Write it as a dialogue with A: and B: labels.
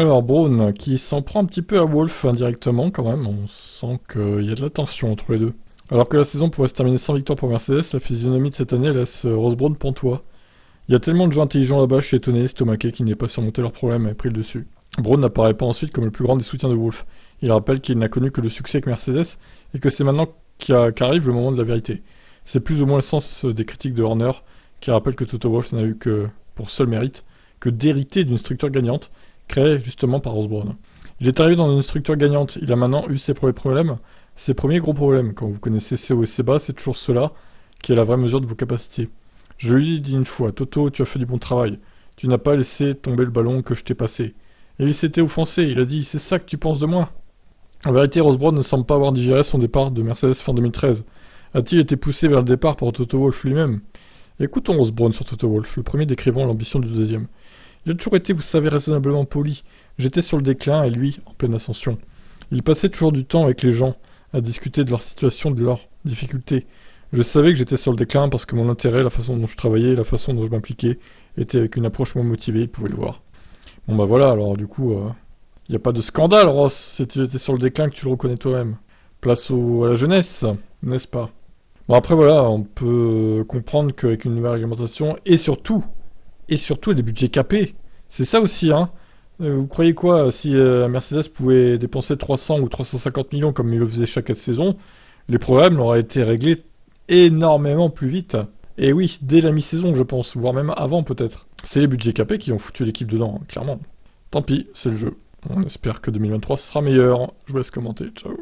A: Alors Braun, qui s'en prend un petit peu à Wolff indirectement quand même, on sent qu'il y a de la tension entre les deux. Alors que la saison pourrait se terminer sans victoire pour Mercedes, la physionomie de cette année laisse Ross Brawn pantois. Il y a tellement de gens intelligents là-bas, je suis étonné, estomaqué, qui n'aient pas surmonté leurs problèmes et pris le dessus. Braun n'apparaît pas ensuite comme le plus grand des soutiens de Wolff. Il rappelle qu'il n'a connu que le succès avec Mercedes et que c'est maintenant qu'arrive le moment de la vérité. C'est plus ou moins le sens des critiques de Horner, qui rappelle que Toto Wolff n'a eu que, pour seul mérite, que d'hériter d'une structure gagnante, créée justement par Ross Brawn. Il est arrivé dans une structure gagnante, il a maintenant eu ses premiers problèmes, ses premiers gros problèmes. Quand vous connaissez ses hauts et ses bas, c'est toujours cela qui est la vraie mesure de vos capacités. Je lui ai dit une fois, Toto, tu as fait du bon travail. Tu n'as pas laissé tomber le ballon que je t'ai passé. Et il s'était offensé, il a dit, c'est ça que tu penses de moi? En vérité, Ross Brawn ne semble pas avoir digéré son départ de Mercedes fin 2013. A-t-il été poussé vers le départ par Toto Wolff lui-même? Écoutons Ross Brawn sur Toto Wolff, le premier décrivant l'ambition du deuxième. Il a toujours été, vous savez, raisonnablement poli. J'étais sur le déclin et lui, en pleine ascension. Il passait toujours du temps avec les gens, à discuter de leur situation, de leurs difficultés. Je savais que j'étais sur le déclin parce que mon intérêt, la façon dont je travaillais, la façon dont je m'impliquais, était avec une approche moins motivée, il pouvait le voir. Bon bah voilà, alors du coup, y a pas de scandale, Ross, si tu étais sur le déclin que tu le reconnais toi-même. Place à la jeunesse, n'est-ce pas? Bon après voilà, on peut comprendre qu'avec une nouvelle réglementation, et surtout des budgets capés, c'est ça aussi, hein. Vous croyez quoi, si Mercedes pouvait dépenser 300 ou 350 millions comme il le faisait chaque saison, les problèmes auraient été réglés énormément plus vite. Et oui, dès la mi-saison, je pense, voire même avant peut-être. C'est les budgets capés qui ont foutu l'équipe dedans, hein, clairement. Tant pis, c'est le jeu. On espère que 2023 sera meilleur. Je vous laisse commenter, ciao.